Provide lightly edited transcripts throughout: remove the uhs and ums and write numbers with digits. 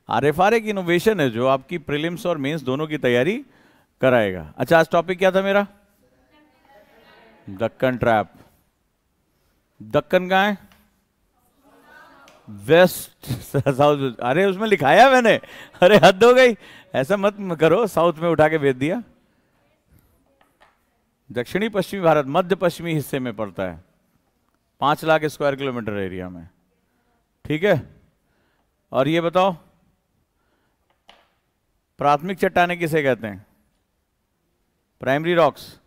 आरएफआर एक इनोवेशन है जो आपकी प्रीलिम्स और मेंस दोनों की तैयारी कराएगा। अच्छा, आज टॉपिक क्या था मेरा? दक्कन ट्रैप। दक्कन कहाँ है? West south. अरे उसमें लिखाया मैंने, अरे हद हो गई, ऐसा मत करो, साउथ में उठा के भेज दिया। दक्षिणी पश्चिमी भारत मध्य पश्चिमी हिस्से में पड़ता है, 5 लाख स्क्वायर किलोमीटर एरिया में। ठीक है, और ये बताओ प्राथमिक चट्टानें किसे कहते हैं? Primary rocks.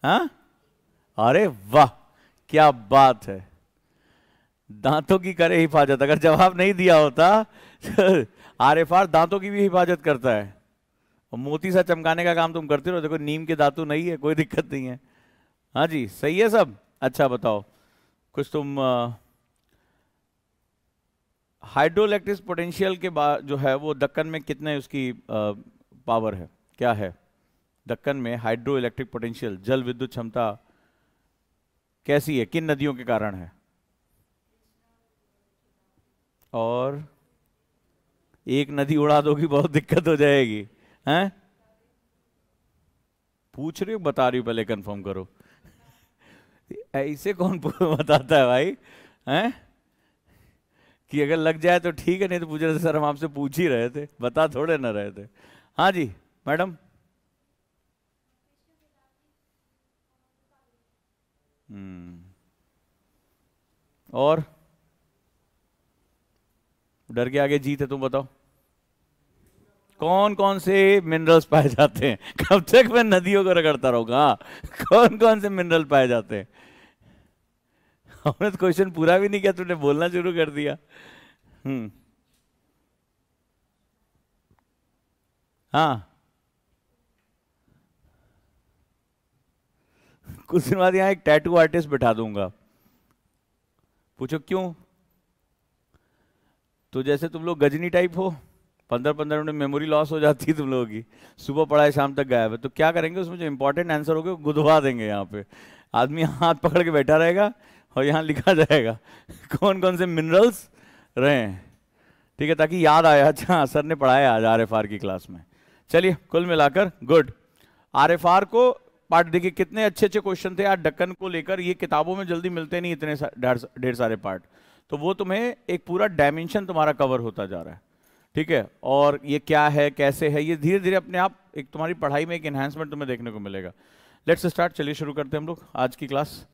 हाँ, अरे वाह क्या बात है, दांतों की करे हिफाजत। अगर जवाब नहीं दिया होता आरएफआर दांतों की भी हिफाजत करता है, और मोती सा चमकाने का काम तुम करते रहो। देखो नीम के दांतों नहीं है, कोई दिक्कत नहीं है। हाँ जी, सही है सब। अच्छा बताओ कुछ तुम हाइड्रो इलेक्ट्रिक पोटेंशियल के बाद जो है वो दक्कन में कितने उसकी पावर है, क्या है दक्कन में? हाइड्रो इलेक्ट्रिक पोटेंशियल जल विद्युत क्षमता कैसी है, किन नदियों के कारण है? और एक नदी उड़ा दोगी बहुत दिक्कत हो जाएगी। हैं, पूछ रही हो बता रही हो, पहले कंफर्म करो। ऐसे कौन बताता है भाई? हैं कि अगर लग जाए तो ठीक है, नहीं तो पूछ रहे थे सर, हम आपसे पूछ ही रहे थे, बता थोड़े ना रहे थे। हाँ जी मैडम। और डर के आगे जीत है, तुम बताओ कौन कौन से मिनरल्स पाए जाते हैं? कब तक मैं नदियों को रगड़ता रहूंगा? हाँ, कौन कौन से मिनरल पाए जाते हैं? हमने तो क्वेश्चन पूरा भी नहीं किया, तुमने बोलना शुरू कर दिया। हाँ, कुछ दिन बाद यहाँ एक टैटू आर्टिस्ट बिठा दूंगा। पूछो क्यों? तो जैसे तुम लोग गजनी टाइप हो, 15-15 मिनट मेमोरी लॉस हो जाती है तुम लोगों की, सुबह पढ़ाए शाम तक गायब है, तो क्या करेंगे उसमें जो इंपॉर्टेंट आंसर होगा गुदवा देंगे। यहाँ पे आदमी हाथ पकड़ के बैठा रहेगा और यहाँ लिखा जाएगा कौन कौन से मिनरल्स रहे हैं, ठीक है, ताकि याद आया अच्छा सर ने पढ़ाया आज आरएफआर की क्लास में। चलिए कुल मिलाकर गुड। आरएफआर को पार्ट देखिए कितने अच्छे अच्छे क्वेश्चन थे आज दक्कन को लेकर, ये किताबों में जल्दी मिलते नहीं इतने ढेर सारे पार्ट, तो वो तुम्हें एक पूरा डायमेंशन तुम्हारा कवर होता जा रहा है। ठीक है, और ये क्या है कैसे है, ये धीरे धीरे अपने आप एक तुम्हारी पढ़ाई में एक एनहांसमेंट तुम्हें देखने को मिलेगा। लेट्स स्टार्ट, चलिए शुरू करते हैं हम लोग आज की क्लास।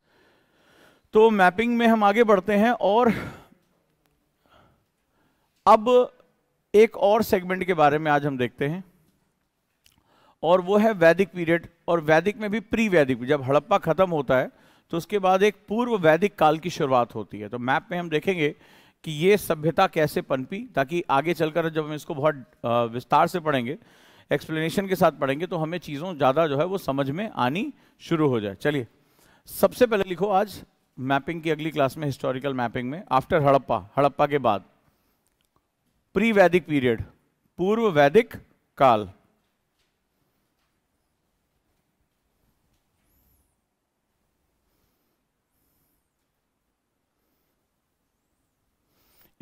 तो मैपिंग में हम आगे बढ़ते हैं, और अब एक और सेगमेंट के बारे में आज हम देखते हैं, और वो है वैदिक पीरियड। और वैदिक में भी प्री वैदिक, जब हड़प्पा खत्म होता है तो उसके बाद एक पूर्व वैदिक काल की शुरुआत होती है। तो मैप में हम देखेंगे कि ये सभ्यता कैसे पनपी, ताकि आगे चलकर जब हम इसको बहुत विस्तार से पढ़ेंगे, एक्सप्लेनेशन के साथ पढ़ेंगे, तो हमें चीज़ों ज़्यादा जो है वो समझ में आनी शुरू हो जाए। चलिए सबसे पहले लिखो आज मैपिंग की अगली क्लास में, हिस्टोरिकल मैपिंग में आफ्टर हड़प्पा, हड़प्पा के बाद प्री वैदिक पीरियड, पूर्व वैदिक काल।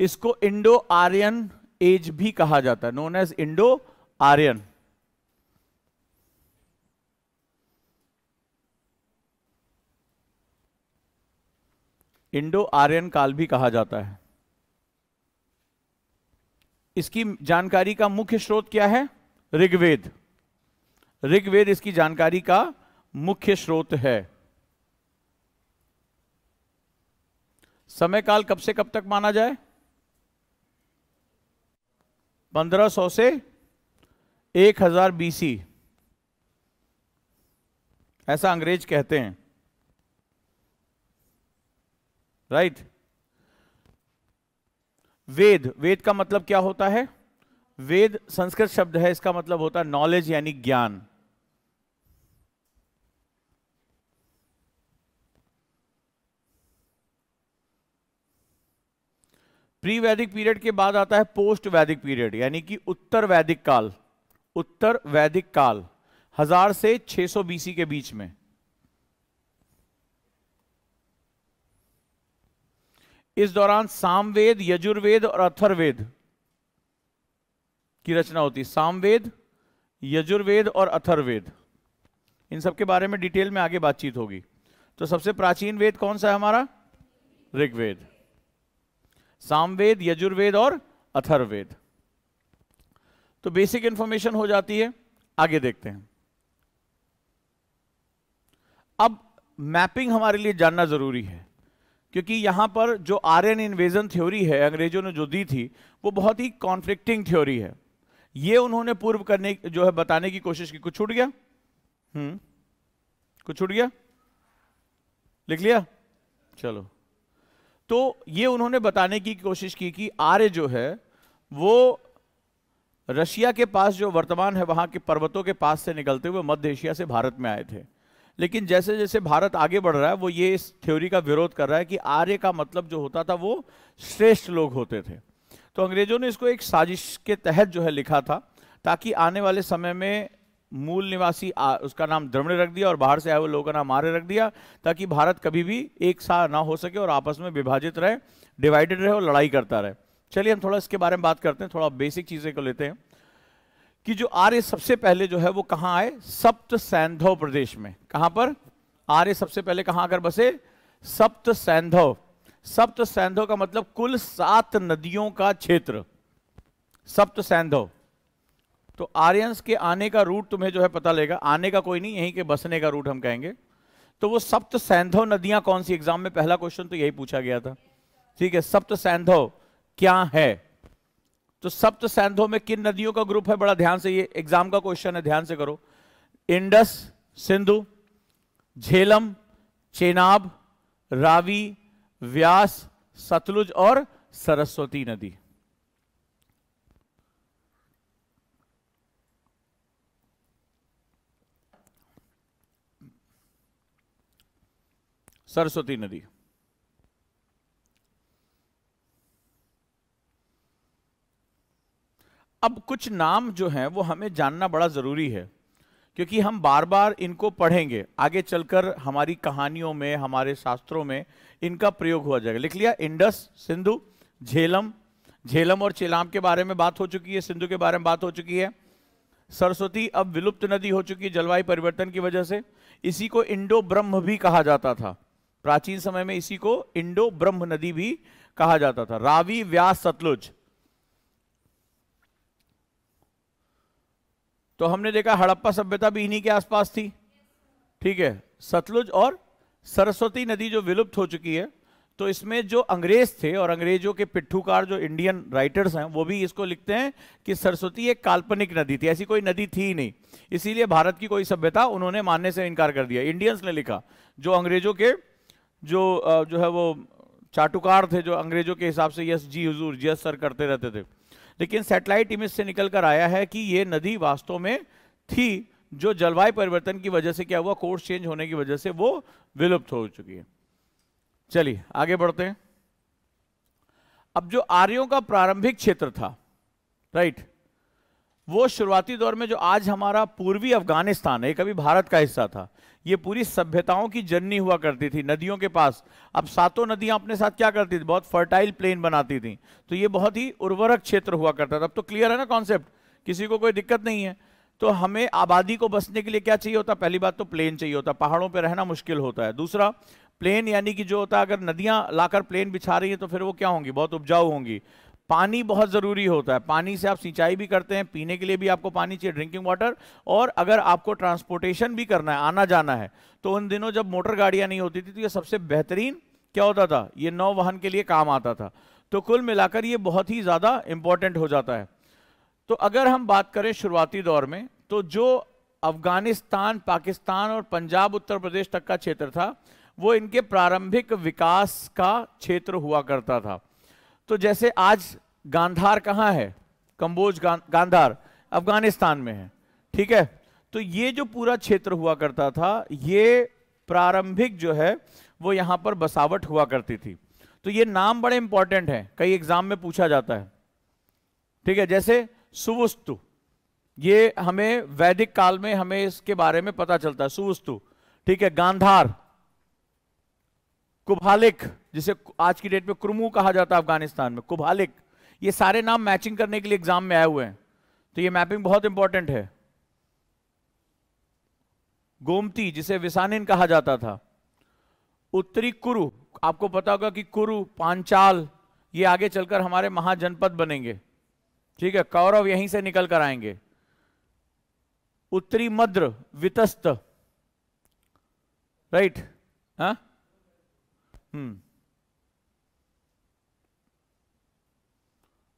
इसको इंडो आर्यन एज भी कहा जाता है, known as Indo Aryan. Indo Aryan काल भी कहा जाता है। इसकी जानकारी का मुख्य स्रोत क्या है? ऋग्वेद। ऋग्वेद इसकी जानकारी का मुख्य स्रोत है। समय काल कब से कब तक माना जाए? 1500 से 1000 बीसी, ऐसा अंग्रेज कहते हैं, राइट। वेद, वेद का मतलब क्या होता है? वेद संस्कृत शब्द है, इसका मतलब होता है नॉलेज यानी ज्ञान। प्री वैदिक पीरियड के बाद आता है पोस्ट वैदिक पीरियड, यानी कि उत्तर वैदिक काल। उत्तर वैदिक काल 1000 से 600 बीसी के बीच में। इस दौरान सामवेद, यजुर्वेद और अथर्ववेद की रचना होती है। सामवेद, यजुर्वेद और अथर्ववेद, इन सब के बारे में डिटेल में आगे बातचीत होगी। तो सबसे प्राचीन वेद कौन सा है हमारा? ऋग्वेद। सामवेद, यजुर्वेद और अथर्ववेद। तो बेसिक इंफॉर्मेशन हो जाती है। आगे देखते हैं। अब मैपिंग हमारे लिए जानना जरूरी है, क्योंकि यहां पर जो आर्यन इन्वेजन थ्योरी है अंग्रेजों ने जो दी थी, वो बहुत ही कॉन्फ्लिक्टिंग थ्योरी है। ये उन्होंने पूर्व करने जो है बताने की कोशिश की। कुछ छूट गया? कुछ छूट गया? लिख लिया? चलो। तो ये उन्होंने बताने की कोशिश की कि आर्य जो है वो रशिया के पास जो वर्तमान है वहां के पर्वतों के पास से निकलते हुए मध्य एशिया से भारत में आए थे। लेकिन जैसे जैसे भारत आगे बढ़ रहा है वो ये इस थ्योरी का विरोध कर रहा है कि आर्य का मतलब जो होता था वो श्रेष्ठ लोग होते थे। तो अंग्रेजों ने इसको एक साजिश के तहत जो है लिखा था, ताकि आने वाले समय में मूल निवासी उसका नाम द्रविड़ रख दिया और बाहर से आए हुए लोगों का नाम आर्य रख दिया, ताकि भारत कभी भी एक सा ना हो सके और आपस में विभाजित रहे, डिवाइडेड रहे और लड़ाई करता रहे। चलिए हम थोड़ा इसके बारे में बात करते हैं, थोड़ा बेसिक चीजें को लेते हैं कि जो आर्य सबसे पहले जो है वो कहां आए? सप्त सैंधव प्रदेश में। कहां पर आर्य सबसे पहले कहां आकर बसे? सप्त सैंधव। सप्त सैंधव का मतलब कुल 7 नदियों का क्षेत्र, सप्त सैंधव। तो आर्यंस के आने का रूट तुम्हें जो है पता लेगा, आने का कोई नहीं, यहीं के बसने का रूट हम कहेंगे। तो वो सप्त सैंधव नदियां कौन सी? एग्जाम में पहला क्वेश्चन तो यही पूछा गया था। ठीक है, सप्त सैंधव क्या है? तो सप्त सैंधव में किन नदियों का ग्रुप है? बड़ा ध्यान से, ये एग्जाम का क्वेश्चन है, ध्यान से करो। इंडस, सिंधु, झेलम, चेनाब, रावी, व्यास, सतलुज और सरस्वती नदी। सरस्वती नदी। अब कुछ नाम जो हैं वो हमें जानना बड़ा जरूरी है, क्योंकि हम बार बार इनको पढ़ेंगे, आगे चलकर हमारी कहानियों में, हमारे शास्त्रों में इनका प्रयोग हुआ जाएगा। लिख लिया? इंडस, सिंधु, झेलम। झेलम और चेनाब के बारे में बात हो चुकी है, सिंधु के बारे में बात हो चुकी है। सरस्वती अब विलुप्त नदी हो चुकी है जलवायु परिवर्तन की वजह से। इसी को इंडो ब्रह्म भी कहा जाता था, प्राचीन समय में इसी को इंडो ब्रह्म नदी भी कहा जाता था। रावी, व्यास, सतलुज। तो हमने देखा हड़प्पा सभ्यता भी इन्हीं के आसपास थी। ठीक है, सतलुज और सरस्वती नदी जो विलुप्त हो चुकी है, तो इसमें जो अंग्रेज थे और अंग्रेजों के पिट्ठूकार जो इंडियन राइटर्स हैं वो भी इसको लिखते हैं कि सरस्वती एक काल्पनिक नदी थी, ऐसी कोई नदी थी ही नहीं, इसीलिए भारत की कोई सभ्यता उन्होंने मानने से इनकार कर दिया। इंडियंस ने लिखा, जो अंग्रेजों के जो है वो चाटुकार थे, जो अंग्रेजों के हिसाब से यस जी हुजूर, यस सर करते रहते थे। लेकिन सैटेलाइट इमेज से निकल कर आया है कि ये नदी वास्तव में थी, जो जलवायु परिवर्तन की वजह से क्या हुआ, कोर्स चेंज होने की वजह से वो विलुप्त हो चुकी है। चलिए आगे बढ़ते हैं। अब जो आर्यों का प्रारंभिक क्षेत्र था, राइट, वो शुरुआती दौर में जो आज हमारा पूर्वी अफगानिस्तान है, कभी भारत का हिस्सा था। ये पूरी सभ्यताओं की जननी हुआ करती थी नदियों के पास। अब 7 नदियां अपने साथ क्या करती थी? बहुत फर्टाइल प्लेन बनाती थी, तो ये बहुत ही उर्वरक क्षेत्र हुआ करता था। अब तो क्लियर है ना कॉन्सेप्ट, किसी को कोई दिक्कत नहीं है। तो हमें आबादी को बसने के लिए क्या चाहिए होता? पहली बात तो प्लेन चाहिए होता, पहाड़ों पर रहना मुश्किल होता है। दूसरा, प्लेन यानी कि जो होता है, अगर नदियां लाकर प्लेन बिछा रही है तो फिर वो क्या होंगी? बहुत उपजाऊ होंगी। पानी बहुत जरूरी होता है, पानी से आप सिंचाई भी करते हैं, पीने के लिए भी आपको पानी चाहिए, ड्रिंकिंग वाटर। और अगर आपको ट्रांसपोर्टेशन भी करना है, आना जाना है, तो उन दिनों जब मोटर गाड़ियां नहीं होती थी तो ये सबसे बेहतरीन क्या होता था? ये नौवहन के लिए काम आता था। तो कुल मिलाकर ये बहुत ही ज्यादा इंपॉर्टेंट हो जाता है। तो अगर हम बात करें शुरुआती दौर में, तो जो अफगानिस्तान, पाकिस्तान और पंजाब, उत्तर प्रदेश तक का क्षेत्र था, वो इनके प्रारंभिक विकास का क्षेत्र हुआ करता था। तो जैसे आज गांधार कहाँ है? कंबोज गांधार अफगानिस्तान में है, ठीक है। तो ये जो पूरा क्षेत्र हुआ करता था, ये प्रारंभिक जो है वो यहां पर बसावट हुआ करती थी। तो ये नाम बड़े इंपॉर्टेंट हैं, कई एग्जाम में पूछा जाता है, ठीक है। जैसे सुवस्तु, ये हमें वैदिक काल में हमें इसके बारे में पता चलता है, सुवस्तु, ठीक है। गांधार, कुभालिक, जिसे आज की डेट में कुरमू कहा जाता है अफगानिस्तान में, कुभालिक, ये सारे नाम मैचिंग करने के लिए एग्जाम में आए हुए हैं। तो ये मैपिंग बहुत इंपॉर्टेंट है। गोमती, जिसे विसानिन कहा जाता था, उत्तरी कुरु, आपको पता होगा कि कुरु, पांचाल, ये आगे चलकर हमारे महाजनपद बनेंगे, ठीक है, कौरव यहीं से निकल कर आएंगे। उत्तरी मद्र, वितस्त, राइट, हाँ,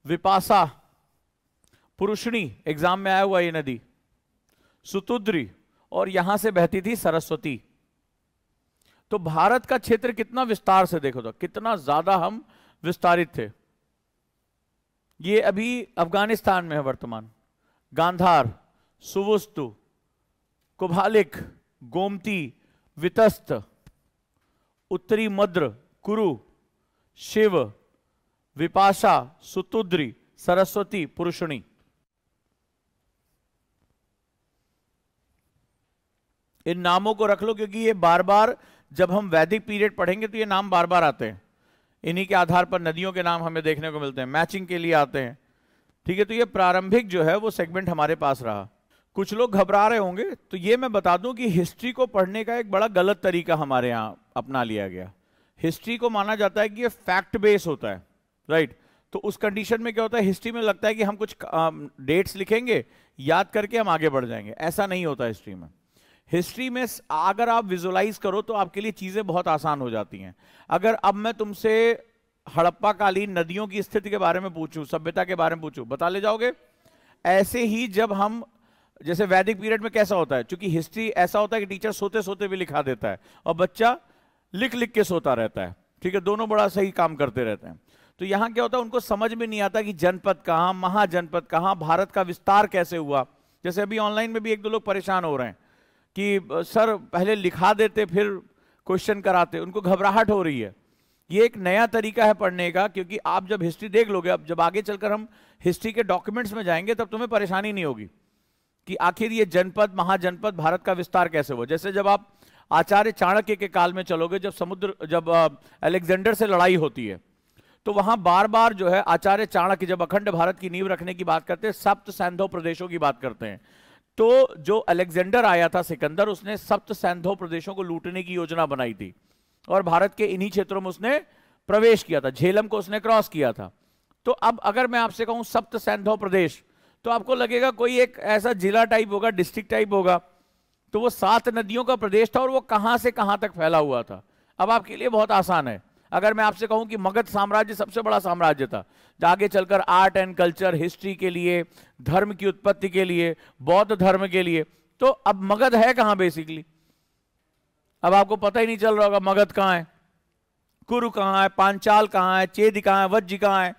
विपासा, पुरुषणी, एग्जाम में आया हुआ ये नदी, सुतुद्री, और यहां से बहती थी सरस्वती। तो भारत का क्षेत्र कितना विस्तार से देखो तो कितना ज्यादा हम विस्तारित थे। ये अभी अफगानिस्तान में है वर्तमान। गांधार, सुवस्तु, कुभालिक, गोमती, वितस्त, उत्तरी मद्र, कुरु, शिव, विपाशा, सुतुद्री, सरस्वती, पुरुषणी। इन नामों को रख लो क्योंकि ये बार बार जब हम वैदिक पीरियड पढ़ेंगे तो ये नाम बार बार आते हैं। इन्हीं के आधार पर नदियों के नाम हमें देखने को मिलते हैं, मैचिंग के लिए आते हैं, ठीक है। तो ये प्रारंभिक जो है वो सेगमेंट हमारे पास रहा। कुछ लोग घबरा रहे होंगे, तो ये मैं बता दूं कि हिस्ट्री को पढ़ने का एक बड़ा गलत तरीका हमारे यहाँ अपना लिया गया। हिस्ट्री को माना जाता है कि ये फैक्ट बेस होता है, राइट। तो उस कंडीशन में क्या होता है, हिस्ट्री में लगता है कि हम कुछ डेट्स लिखेंगे, याद करके हम आगे बढ़ जाएंगे। ऐसा नहीं होता हिस्ट्री में। हिस्ट्री में अगर आप विजुलाइज करो तो आपके लिए चीजें बहुत आसान हो जाती हैं। अगर अब मैं तुमसे हड़प्पा कालीन नदियों की स्थिति के बारे में पूछूं, सभ्यता के बारे में पूछूं, बता ले जाओगे? ऐसे ही जब हम, जैसे वैदिक पीरियड में कैसा होता है, क्योंकि हिस्ट्री ऐसा होता है कि टीचर सोते सोते भी लिखा देता है और बच्चा लिख लिख के सोता रहता है, ठीक है, दोनों बड़ा सही काम करते रहते हैं। तो यहां क्या होता है, उनको समझ में नहीं आता कि जनपद कहां, महाजनपद कहां, भारत का विस्तार कैसे हुआ। जैसे अभी ऑनलाइन में भी एक दो लोग परेशान हो रहे हैं कि सर पहले लिखा देते फिर क्वेश्चन कराते, उनको घबराहट हो रही है। ये एक नया तरीका है पढ़ने का, क्योंकि आप जब हिस्ट्री देख लोगे, अब जब आगे चलकर हम हिस्ट्री के डॉक्यूमेंट्स में जाएंगे तब तुम्हें परेशानी नहीं होगी कि आखिर ये जनपद, महाजनपद, भारत का विस्तार कैसे हुआ। जैसे जब आप आचार्य चाणक्य के काल में चलोगे, जब अलेक्जेंडर से लड़ाई होती है, तो वहां बार बार जो है आचार्य चाणक्य जब अखंड भारत की नींव रखने की बात करते हैं, सप्त सैंधव प्रदेशों की बात करते हैं। तो जो अलेक्जेंडर आया था सिकंदर, उसने सप्त सैंधव प्रदेशों को लूटने की योजना बनाई थी और भारत के इन्हीं क्षेत्रों में उसने प्रवेश किया था, झेलम को उसने क्रॉस किया था। तो अब अगर मैं आपसे कहूं सप्त सैंधव प्रदेश, तो आपको लगेगा कोई एक ऐसा जिला टाइप होगा, डिस्ट्रिक्ट टाइप होगा। तो वो 7 नदियों का प्रदेश था और वो कहां से कहां तक फैला हुआ था। अब आपके लिए बहुत आसान है, अगर मैं आपसे कहूं कि मगध साम्राज्य सबसे बड़ा साम्राज्य था, आगे चलकर आर्ट एंड कल्चर, हिस्ट्री के लिए, धर्म की उत्पत्ति के लिए, बौद्ध धर्म के लिए, तो अब मगध है कहां बेसिकली? अब आपको पता ही नहीं चल रहा होगा मगध कहां है, कुरु कहां है, पांचाल कहां है, चेदी कहां है, वज्जी कहां है।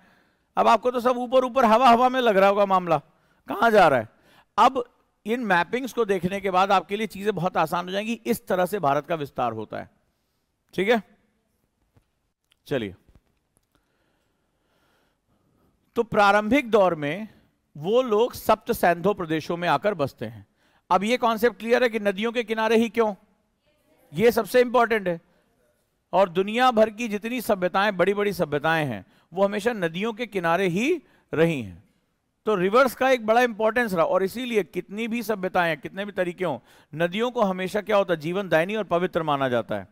अब आपको तो सब ऊपर ऊपर हवा हवा में लग रहा होगा, मामला कहां जा रहा है। अब इन मैपिंग्स को देखने के बाद आपके लिए चीजें बहुत आसान हो जाएंगी। इस तरह से भारत का विस्तार होता है, ठीक है। चलिए, तो प्रारंभिक दौर में वो लोग सप्त सैंधव प्रदेशों में आकर बसते हैं। अब ये कॉन्सेप्ट क्लियर है कि नदियों के किनारे ही क्यों, ये सबसे इंपॉर्टेंट है। और दुनिया भर की जितनी सभ्यताएं, बड़ी बड़ी सभ्यताएं हैं, वो हमेशा नदियों के किनारे ही रही हैं। तो रिवर्स का एक बड़ा इंपॉर्टेंस रहा, और इसीलिए कितनी भी सभ्यताएं, कितने भी तरीके हों, नदियों को हमेशा क्या होता है, जीवनदायिनी और पवित्र माना जाता है।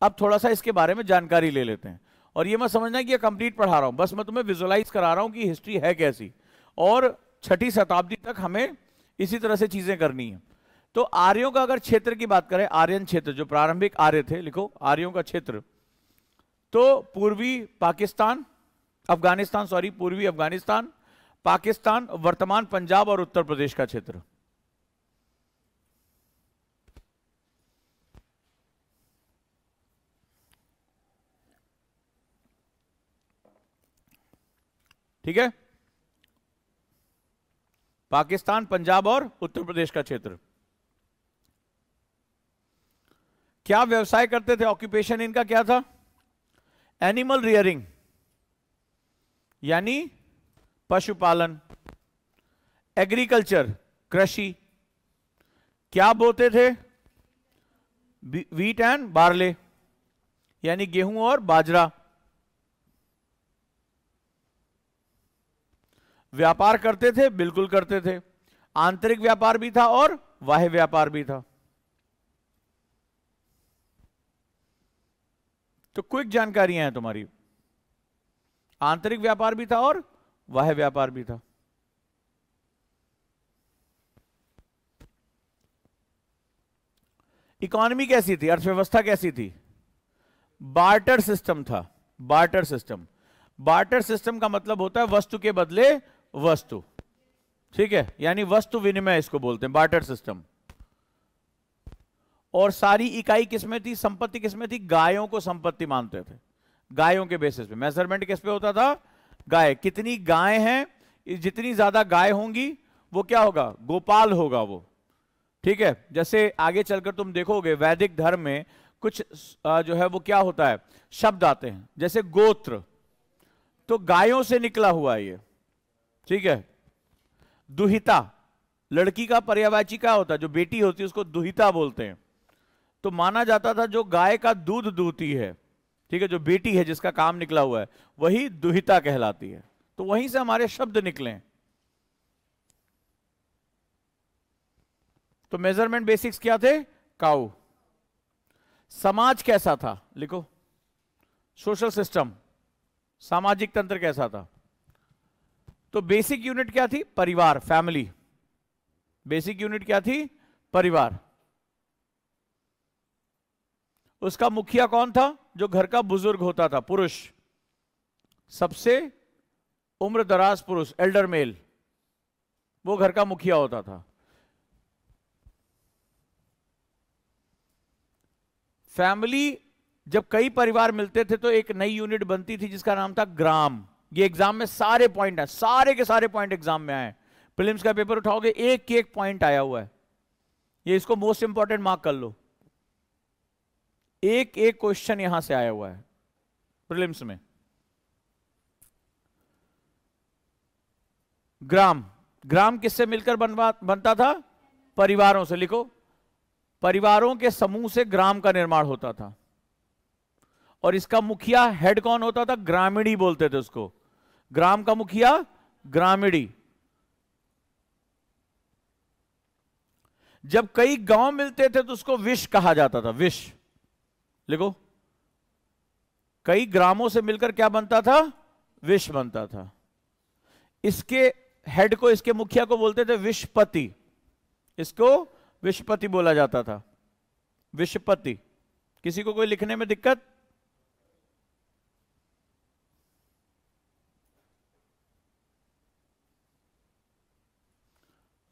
अब थोड़ा सा इसके बारे में जानकारी ले लेते हैं, और ये मत समझना कि ये कंप्लीट पढ़ा रहा हूं, बस मैं तुम्हें विजुलाइज करा रहा हूं कि हिस्ट्री है कैसी, और 6ठी शताब्दी तक हमें इसी तरह से चीजें करनी है। तो आर्यों का अगर क्षेत्र की बात करें, आर्यन क्षेत्र, जो प्रारंभिक आर्य थे, लिखो आर्यों का क्षेत्र, तो पूर्वी पाकिस्तान, अफगानिस्तान, सॉरी, पूर्वी अफगानिस्तान, पाकिस्तान, वर्तमान पंजाब और उत्तर प्रदेश का क्षेत्र। ठीक है, पाकिस्तान, पंजाब और उत्तर प्रदेश का क्षेत्र। क्या व्यवसाय करते थे, ऑक्यूपेशन इनका क्या था? एनिमल रियरिंग, यानी पशुपालन, एग्रीकल्चर, कृषि। क्या बोते थे? व्हीट एंड बार्ले, यानी गेहूं और बाजरा। व्यापार करते थे, बिल्कुल करते थे। आंतरिक व्यापार भी था और बाह्य व्यापार भी था। तो क्विक जानकारियां हैं तुम्हारी। आंतरिक व्यापार भी था और बाह्य व्यापार भी था। इकोनॉमी कैसी थी, अर्थव्यवस्था कैसी थी? बार्टर सिस्टम था। बार्टर सिस्टम, बार्टर सिस्टम का मतलब होता है वस्तु के बदले वस्तु, ठीक है, यानी वस्तु विनिमय इसको बोलते हैं, बार्टर सिस्टम। और सारी इकाई किसमें थी, संपत्ति किसमें थी? गायों को संपत्ति मानते थे। गायों के बेसिस पे मेजरमेंट किस पे होता था? गाय, कितनी गाय हैं, जितनी ज्यादा गाय होंगी वो क्या होगा? गोपाल होगा वो, ठीक है। जैसे आगे चलकर तुम देखोगे वैदिक धर्म में कुछ जो है वो क्या होता है, शब्द आते हैं, जैसे गोत्र, तो गायों से निकला हुआ है ये, ठीक है। दुहिता, लड़की का पर्यायवाची क्या होता है? जो बेटी होती है उसको दुहिता बोलते हैं। तो माना जाता था जो गाय का दूध दूती है, ठीक है, जो बेटी है जिसका काम निकला हुआ है, वही दुहिता कहलाती है। तो वहीं से हमारे शब्द निकले। तो मेजरमेंट बेसिक्स क्या थे? काऊ। समाज कैसा था? लिखो, सोशल सिस्टम, सामाजिक तंत्र कैसा था? तो बेसिक यूनिट क्या थी? परिवार, फैमिली। बेसिक यूनिट क्या थी? परिवार। उसका मुखिया कौन था? जो घर का बुजुर्ग होता था, पुरुष, सबसे उम्र दराज पुरुष, एल्डर मेल, वो घर का मुखिया होता था। फैमिली, जब कई परिवार मिलते थे तो एक नई यूनिट बनती थी जिसका नाम था ग्राम। ये एग्जाम में सारे पॉइंट है, सारे के सारे पॉइंट एग्जाम में आए। प्रीलिम्स का पेपर उठाओगे एक एक पॉइंट आया हुआ है, ये इसको मोस्ट इंपॉर्टेंट मार्क कर लो। एक एक क्वेश्चन यहां से आया हुआ है प्रीलिम्स में। ग्राम, ग्राम किससे मिलकर बनता था? परिवारों से। लिखो, परिवारों के समूह से ग्राम का निर्माण होता था। और इसका मुखिया, हेड कौन होता था? ग्रामीणी बोलते थे उसको। ग्राम का मुखिया ग्रामीणी। जब कई गांव मिलते थे तो उसको विश कहा जाता था, विश। लिखो, कई ग्रामों से मिलकर क्या बनता था? विश बनता था। इसके हेड को, इसके मुखिया को बोलते थे विशपति। इसको विशपति बोला जाता था, विशपति। किसी को कोई लिखने में दिक्कत?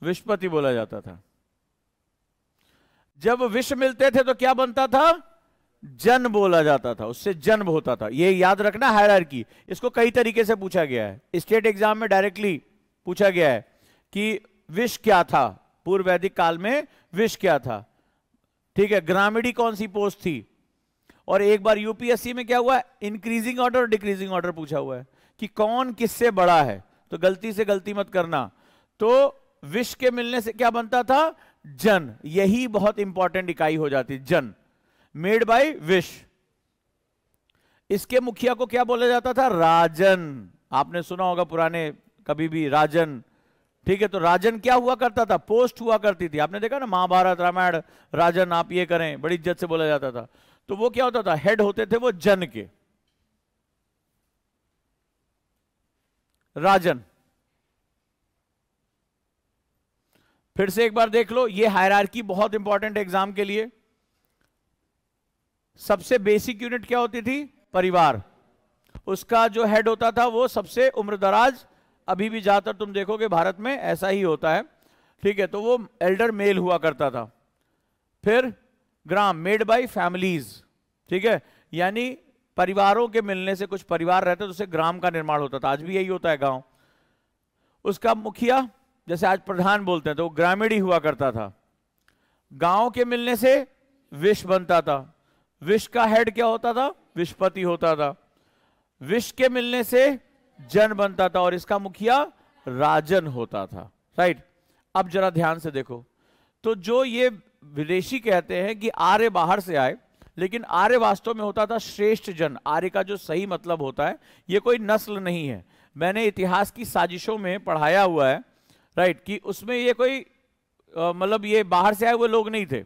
विशपति बोला जाता था। जब विष मिलते थे तो क्या बनता था? जन बोला जाता था, उससे जन्म होता था। ये याद रखना, हायरार्की। इसको कई तरीके से पूछा गया है, स्टेट एग्जाम में डायरेक्टली पूछा गया है कि विष क्या था, पूर्व वैदिक काल में विष क्या था, ठीक है। ग्रामीणी कौन सी पोस्ट थी? और एक बार यूपीएससी में क्या हुआ, इंक्रीजिंग ऑर्डर और डिक्रीजिंग ऑर्डर पूछा हुआ है कि कौन किससे बड़ा है। तो गलती से गलती मत करना। तो विष के मिलने से क्या बनता था? जन। यही बहुत इंपॉर्टेंट इकाई हो जाती, जन, मेड बाय विश। इसके मुखिया को क्या बोला जाता था? राजन। आपने सुना होगा पुराने कभी भी राजन, ठीक है। तो राजन क्या हुआ करता था? पोस्ट हुआ करती थी। आपने देखा ना महाभारत रामायण, राजन आप ये करें, बड़ी इज्जत से बोला जाता था। तो वो क्या होता था? हेड होते थे वो जन के, राजन। फिर से एक बार देख लो, ये हायरार्की बहुत इंपॉर्टेंट है एग्जाम के लिए। सबसे बेसिक यूनिट क्या होती थी? परिवार। उसका जो हेड होता था वो सबसे उम्रदराज, अभी भी ज्यादातर तुम देखोगे भारत में ऐसा ही होता है, ठीक है। तो वो एल्डर मेल हुआ करता था। फिर ग्राम, मेड बाय फैमिलीज, ठीक है, यानी परिवारों के मिलने से कुछ परिवार रहते तो उससे ग्राम का निर्माण होता था। आज भी यही होता है गांव। उसका मुखिया, जैसे आज प्रधान बोलते हैं, तो ग्रामीणी हुआ करता था। गांव के मिलने से विष बनता था। विष का हेड क्या होता था? विशपति होता था। विष के मिलने से जन बनता था और इसका मुखिया राजन होता था, राइट। अब जरा ध्यान से देखो, तो जो ये विदेशी कहते हैं कि आर्य बाहर से आए, लेकिन आर्य वास्तव में होता था श्रेष्ठ जन। आर्य का जो सही मतलब होता है, ये कोई नस्ल नहीं है। मैंने इतिहास की साजिशों में पढ़ाया हुआ है, राइट, कि उसमें ये कोई मतलब ये बाहर से आए हुए लोग नहीं थे,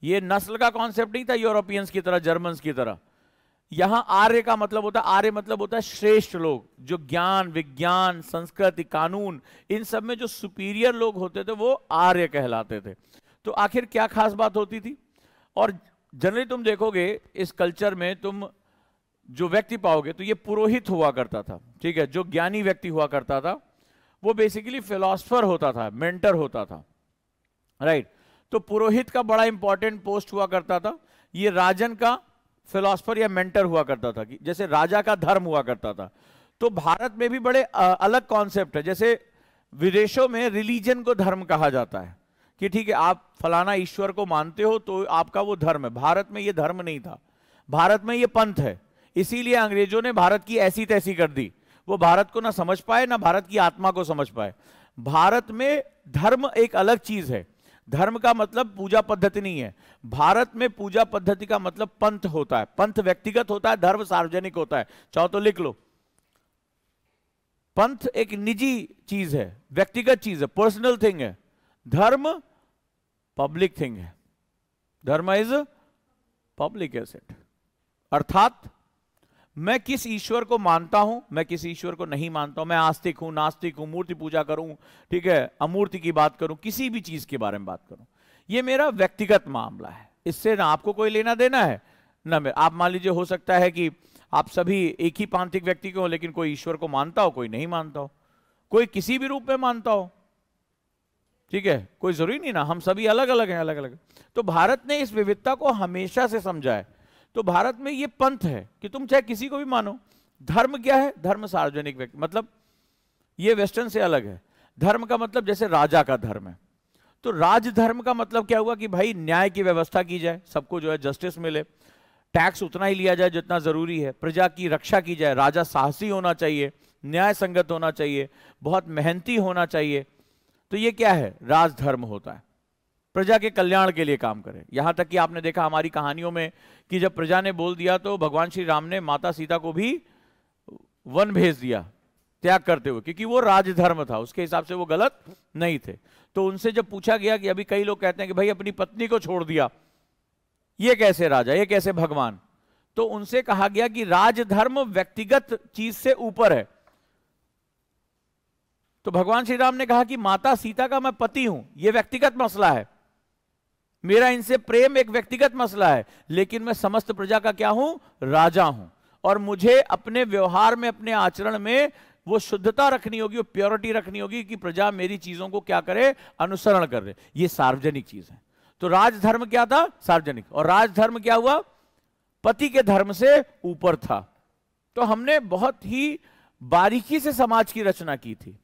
ये नस्ल का कॉन्सेप्ट नहीं था यूरोपियंस की तरह, जर्मन्स की तरह। यहां आर्य का मतलब होता है, आर्य मतलब होता है श्रेष्ठ लोग, जो ज्ञान, विज्ञान, संस्कृति, कानून, इन सब में जो सुपीरियर लोग होते थे वो आर्य कहलाते थे। तो आखिर क्या खास बात होती थी? और जनरली तुम देखोगे इस कल्चर में, तुम जो व्यक्ति पाओगे तो ये पुरोहित हुआ करता था, ठीक है, जो ज्ञानी व्यक्ति हुआ करता था वो बेसिकली फिलोसफर होता था, मेंटर होता था, राइट। तो पुरोहित का बड़ा इंपॉर्टेंट पोस्ट हुआ करता था, ये राजन का फिलोसफर या मेंटर हुआ करता था, कि जैसे राजा का धर्म हुआ करता था। तो भारत में भी बड़े अलग कॉन्सेप्ट है, जैसे विदेशों में रिलीजन को धर्म कहा जाता है, कि ठीक है आप फलाना ईश्वर को मानते हो तो आपका वो धर्म है। भारत में ये धर्म नहीं था, भारत में ये पंथ है। इसीलिए अंग्रेजों ने भारत की ऐसी तैसी कर दी, वो भारत को ना समझ पाए ना भारत की आत्मा को समझ पाए। भारत में धर्म एक अलग चीज है, धर्म का मतलब पूजा पद्धति नहीं है। भारत में पूजा पद्धति का मतलब पंथ होता है, पंथ व्यक्तिगत होता है, धर्म सार्वजनिक होता है। चाहो तो लिख लो, पंथ एक निजी चीज है, व्यक्तिगत चीज है, पर्सनल थिंग है। धर्म पब्लिक थिंग है, धर्म इज पब्लिक एसेट। अर्थात मैं किस ईश्वर को मानता हूं, मैं किस ईश्वर को नहीं मानता हूं, मैं आस्तिक हूं, नास्तिक हूं, मूर्ति पूजा करूं, ठीक है, अमूर्ति की बात करूं, किसी भी चीज के बारे में बात करूं, ये मेरा व्यक्तिगत मामला है। इससे ना आपको कोई लेना देना है ना मैं। आप मान लीजिए, हो सकता है कि आप सभी एक ही पांथिक व्यक्ति के हो, लेकिन कोई ईश्वर को मानता हो, कोई नहीं मानता हो, कोई किसी भी रूप में मानता हो, ठीक है, कोई जरूरी नहीं ना, हम सभी अलग अलग हैं, अलग अलग। तो भारत ने इस विविधता को हमेशा से समझा है। तो भारत में ये पंथ है कि तुम चाहे किसी को भी मानो। धर्म क्या है? धर्म सार्वजनिक व्यक्ति, मतलब ये वेस्टर्न से अलग है। धर्म का मतलब जैसे राजा का धर्म है, तो राजधर्म का मतलब क्या हुआ कि भाई न्याय की व्यवस्था की जाए, सबको जो है जस्टिस मिले, टैक्स उतना ही लिया जाए जितना जरूरी है, प्रजा की रक्षा की जाए, राजा साहसी होना चाहिए, न्याय संगत होना चाहिए, बहुत मेहनती होना चाहिए। तो ये क्या है? राजधर्म होता है, प्रजा के कल्याण के लिए काम करे। यहां तक कि आपने देखा हमारी कहानियों में कि जब प्रजा ने बोल दिया तो भगवान श्री राम ने माता सीता को भी वन भेज दिया त्याग करते हुए, क्योंकि वो राजधर्म था, उसके हिसाब से वो गलत नहीं थे। तो उनसे जब पूछा गया कि अभी कई लोग कहते हैं कि भाई अपनी पत्नी को छोड़ दिया, ये कैसे राजा, ये कैसे भगवान? तो उनसे कहा गया कि राजधर्म व्यक्तिगत चीज से ऊपर है। तो भगवान श्री राम ने कहा कि माता सीता का मैं पति हूं, यह व्यक्तिगत मसला है, मेरा इनसे प्रेम एक व्यक्तिगत मसला है, लेकिन मैं समस्त प्रजा का क्या हूं? राजा हूं। और मुझे अपने व्यवहार में, अपने आचरण में वो शुद्धता रखनी होगी, वो प्योरिटी रखनी होगी कि प्रजा मेरी चीजों को क्या करे? अनुसरण करे। ये सार्वजनिक चीज है। तो राजधर्म क्या था? सार्वजनिक। और राजधर्म क्या हुआ? पति के धर्म से ऊपर था। तो हमने बहुत ही बारीकी से समाज की रचना की थी।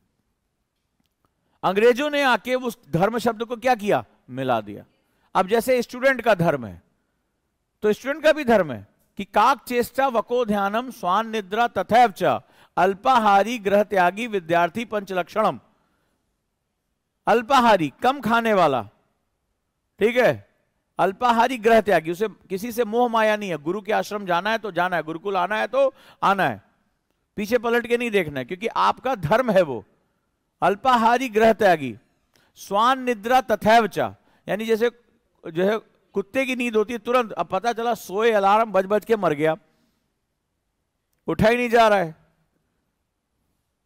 अंग्रेजों ने आके उस धर्म शब्द को क्या किया? मिला दिया। अब जैसे स्टूडेंट का धर्म है, तो स्टूडेंट का भी धर्म है कि काक चेष्टा वको ध्यानम स्वान निद्रा तथैव च अल्पाहारी ग्रह त्यागी विद्यार्थी पंचलक्षणम। अल्पाहारी, कम खाने वाला, ठीक है, अल्पाहारी ग्रह त्यागी, उसे किसी से मोह माया नहीं है। गुरु के आश्रम जाना है तो जाना है, गुरुकुल आना है तो आना है, पीछे पलट के नहीं देखना है, क्योंकि आपका धर्म है वो। अल्पाहारी ग्रह त्यागी, स्वान निद्रा तथैव च, यानी जैसे जो है कुत्ते की नींद होती है तुरंत, अब पता चला सोए अलार्म बज बज के मर गया, उठा ही नहीं जा रहा है।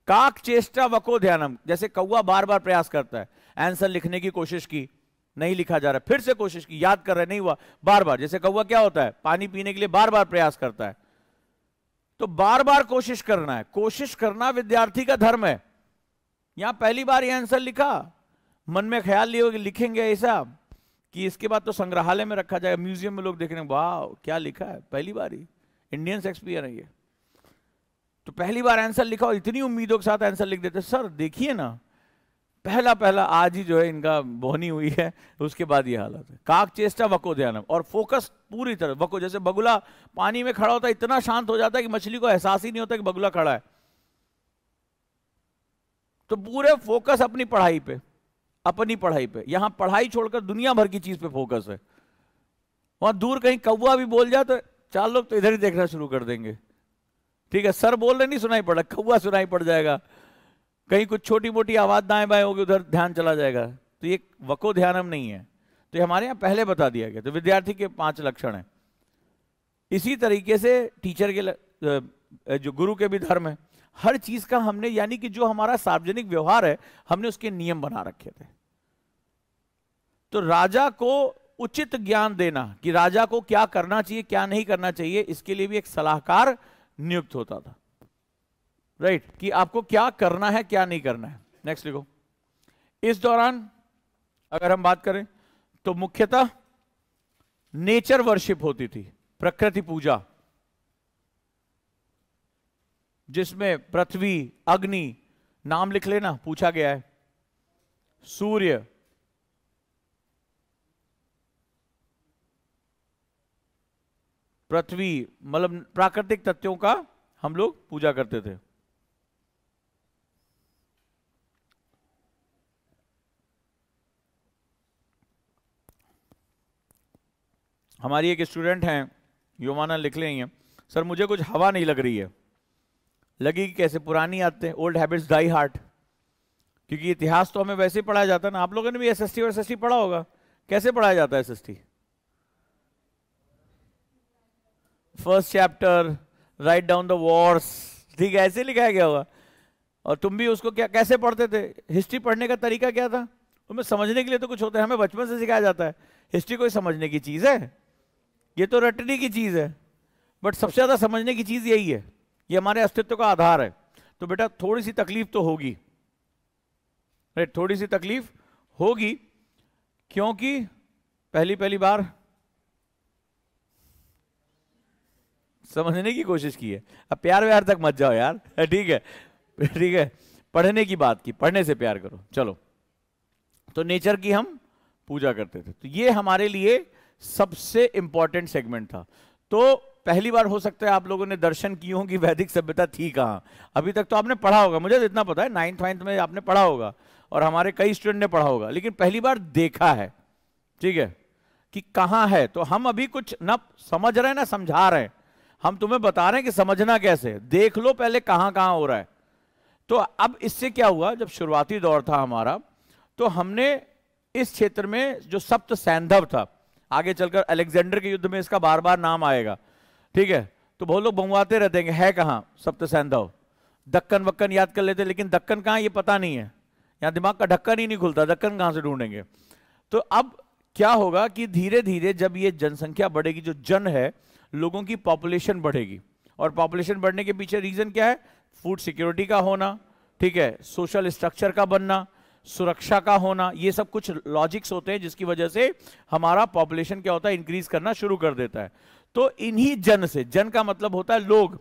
काक चेष्टा वको ध्यानम, जैसे कौवा बार बार प्रयास करता है, आंसर लिखने की कोशिश की, नहीं लिखा जा रहा, फिर से कोशिश की, याद कर रहे, नहीं हुआ, बार बार। जैसे कौवा क्या होता है? पानी पीने के लिए बार बार प्रयास करता है। तो बार बार कोशिश करना है, कोशिश करना विद्यार्थी का धर्म है। यहां पहली बार ये आंसर लिखा, मन में ख्याल लिए लिखेंगे ऐसा कि इसके बाद तो संग्रहालय में रखा जाएगा, म्यूजियम में लोग देखेंगे, वाह क्या लिखा है, पहली बार ही, इंडियन शेक्सपियर है ये। तो पहली बार आंसर लिखा और इतनी उम्मीदों के साथ आंसर लिख देते। सर देखिए ना, पहला पहला आज ही जो है इनका बोहनी हुई है, उसके बाद ये हालत है। काक चेष्टा वको ध्यानम, और फोकस पूरी तरह वको, जैसे बगुला पानी में खड़ा होता है, इतना शांत हो जाता है कि मछली को एहसास ही नहीं होता कि बगुला खड़ा है। तो पूरे फोकस अपनी पढ़ाई पे, अपनी पढ़ाई पे। यहां पढ़ाई छोड़कर दुनिया भर की चीज पे फोकस है। वहां दूर कहीं कौवा भी बोल जाए तो चार लोग तो इधर ही देखना शुरू कर देंगे, ठीक है, सर बोल रहे नहीं सुनाई पड़ रहा, कौवा सुनाई पड़ जाएगा, कहीं कुछ छोटी मोटी आवाज दाएं बाएं होगी उधर ध्यान चला जाएगा। तो ये वको ध्यानम नहीं है, तो हमारे यहाँ पहले बता दिया गया। तो विद्यार्थी के 5 लक्षण हैं। इसी तरीके से टीचर के जो गुरु के भी धर्म है, हर चीज का हमने, यानी कि जो हमारा सार्वजनिक व्यवहार है हमने उसके नियम बना रखे थे। तो राजा को उचित ज्ञान देना कि राजा को क्या करना चाहिए क्या नहीं करना चाहिए, इसके लिए भी एक सलाहकार नियुक्त होता था, राइट, कि आपको क्या करना है क्या नहीं करना है। नेक्स्ट लिखो। इस दौरान अगर हम बात करें तो मुख्यतः नेचर वर्शिप होती थी, प्रकृति पूजा, जिसमें पृथ्वी, अग्नि, नाम लिख लेना पूछा गया है, सूर्य, पृथ्वी, मतलब प्राकृतिक तत्वों का हम लोग पूजा करते थे। हमारी एक स्टूडेंट हैं, योमाना लिख रही हैं, सर मुझे कुछ हवा नहीं लग रही है। लगेगी कैसे? पुरानी आदतें, ओल्ड हैबिट्स डाई हार्ड। क्योंकि इतिहास तो हमें वैसे ही पढ़ाया जाता है ना, आप लोगों ने भी एसएसटी और एसएसटी पढ़ा होगा। कैसे पढ़ाया जाता है SST? First chapter, write down the Wars, ठीक है, ऐसे लिखाया गया होगा। और तुम भी उसको क्या कैसे पढ़ते थे? हिस्ट्री पढ़ने का तरीका क्या था? तुम्हें समझने के लिए तो कुछ होता है, हमें बचपन से सिखाया जाता है। हिस्ट्री कोई समझने की चीज है? ये तो रटने की चीज है, बट सबसे ज्यादा समझने की चीज यही है, ये हमारे अस्तित्व का आधार है। तो बेटा थोड़ी सी तकलीफ तो होगी, राइट, थोड़ी सी तकलीफ होगी, क्योंकि पहली बार समझने की कोशिश की है। अब प्यार व्यार तक मत जाओ यार, ठीक है, ठीक है, पढ़ने की बात की, पढ़ने से प्यार करो। चलो, तो नेचर की हम पूजा करते थे, तो ये हमारे लिए सबसे इंपॉर्टेंट सेगमेंट था। तो पहली बार हो सकता है आप लोगों ने दर्शन किए हों कि वैदिक सभ्यता थी कहाँ। अभी तक तो आपने पढ़ा होगा, मुझे तो इतना पता है 9th 9th में आपने पढ़ा होगा और हमारे कई स्टूडेंट ने पढ़ा होगा, लेकिन पहली बार देखा है, ठीक है, कि कहाँ है। तो हम अभी कुछ ना समझ रहे हैं ना समझा रहे हैं, हम तुम्हें बता रहे हैं कि समझना कैसे। देख लो पहले कहाँ कहाँ हो रहा है। तो अब इससे क्या हुआ, जब शुरुआती दौर था हमारा, तो हमने इस क्षेत्र में जो सप्त सैंधव था, आगे चलकर अलेक्जेंडर के युद्ध में इसका बार बार नाम आएगा, ठीक है, तो बहुत लोग बंगवाते रहते हैं, है कहां सप्त सैंधव? दक्कन वक्कन याद कर लेते, लेकिन दक्कन कहां ये पता नहीं है, यहां दिमाग का ढक्कन ही नहीं खुलता, दक्कन कहां से ढूंढेंगे। तो अब क्या होगा कि धीरे धीरे जब ये जनसंख्या बढ़ेगी, जो जन है, लोगों की पॉपुलेशन बढ़ेगी, और पॉपुलेशन बढ़ने के पीछे रीजन क्या है? फूड सिक्योरिटी का होना, ठीक है, सोशल स्ट्रक्चर का बनना, सुरक्षा का होना, ये सब कुछ लॉजिक्स होते हैं जिसकी वजह से हमारा पॉपुलेशन क्या होता है, इंक्रीज करना शुरू कर देता है। तो इन्हीं जन से, जन का मतलब होता है लोग,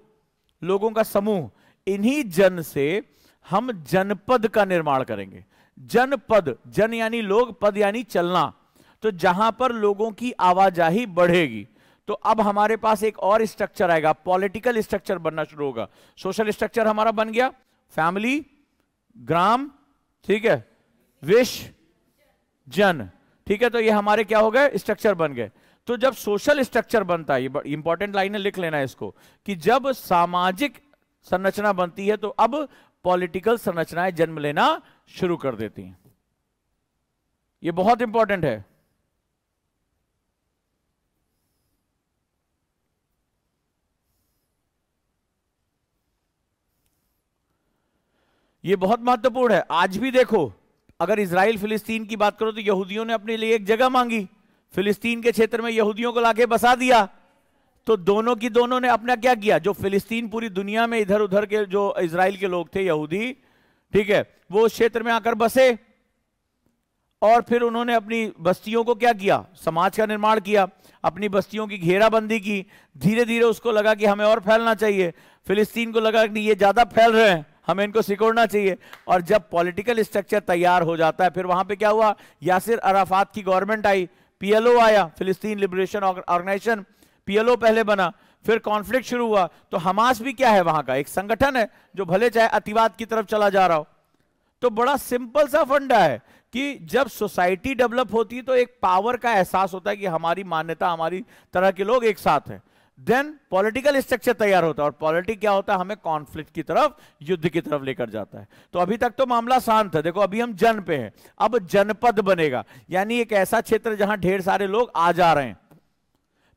लोगों का समूह, इन्हीं जन से हम जनपद का निर्माण करेंगे। जनपद, जन यानी लोग, पद यानी चलना, तो जहां पर लोगों की आवाजाही बढ़ेगी, तो अब हमारे पास एक और स्ट्रक्चर आएगा, पॉलिटिकल स्ट्रक्चर बनना शुरू होगा। सोशल स्ट्रक्चर हमारा बन गया, फैमिली, ग्राम, ठीक है, विश्व, जन, ठीक है, तो ये हमारे क्या हो गए? स्ट्रक्चर बन गए। तो जब सोशल स्ट्रक्चर बनता है, ये इंपॉर्टेंट लाइन है, लिख लेना है इसको, कि जब सामाजिक संरचना बनती है तो अब पॉलिटिकल संरचनाएं जन्म लेना शुरू कर देती हैं। ये बहुत इंपॉर्टेंट है। ये बहुत महत्वपूर्ण है। आज भी देखो, अगर इजराइल फिलिस्तीन की बात करो तो यहूदियों ने अपने लिए एक जगह मांगी, फिलिस्तीन के क्षेत्र में यहूदियों को लाके बसा दिया, तो दोनों की दोनों ने अपना क्या किया? जो फिलिस्तीन पूरी दुनिया में इधर उधर के जो इजराइल के लोग थे, यहूदी, ठीक है, वो उस क्षेत्र में आकर बसे, और फिर उन्होंने अपनी बस्तियों को क्या किया? समाज का निर्माण किया, अपनी बस्तियों की घेराबंदी की। धीरे धीरे उसको लगा कि हमें और फैलना चाहिए, फिलिस्तीन को लगा कि ये ज्यादा फैल रहे हैं, हमें इनको सिकोड़ना चाहिए। और जब पॉलिटिकल स्ट्रक्चर तैयार हो जाता है, फिर वहां पे क्या हुआ? यासिर अराफात की गवर्नमेंट आई, पीएलओ आया, फिलिस्तीन लिबरेशन ऑर्गेनाइजेशन, पीएलओ पहले बना, फिर कॉन्फ्लिक्ट शुरू हुआ। तो हमास भी क्या है? वहां का एक संगठन है जो भले चाहे अतिवाद की तरफ चला जा रहा हो। तो बड़ा सिंपल सा फंडा है कि जब सोसाइटी डेवलप होती है तो एक पावर का एहसास होता है कि हमारी मान्यता, हमारी तरह के लोग एक साथ हैं। देन पॉलिटिकल स्ट्रक्चर तैयार होता है, और पॉलिटिक क्या होता है, हमें कॉन्फ्लिक्ट की तरफ, युद्ध की तरफ लेकर जाता है। तो अभी तक तो मामला शांत है, देखो अभी हम जन पे हैं, अब जनपद बनेगा, यानी एक ऐसा क्षेत्र जहां ढेर सारे लोग आ जा रहे हैं।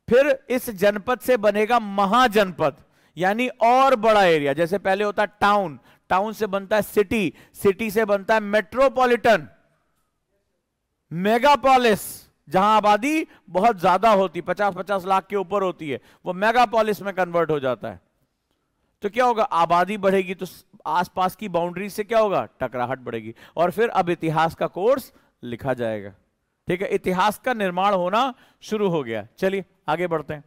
फिर इस जनपद से बनेगा महाजनपद, यानी और बड़ा एरिया। जैसे पहले होता है टाउन, टाउन से बनता है सिटी, सिटी से बनता है मेट्रोपॉलिटन, मेगापोलिस, जहां आबादी बहुत ज्यादा होती, 50-50 लाख के ऊपर होती है, वो मेगापोलिस में कन्वर्ट हो जाता है। तो क्या होगा, आबादी बढ़ेगी तो आसपास की बाउंड्री से क्या होगा, टकराहट बढ़ेगी, और फिर अब इतिहास का कोर्स लिखा जाएगा। ठीक है, इतिहास का निर्माण होना शुरू हो गया। चलिए आगे बढ़ते हैं।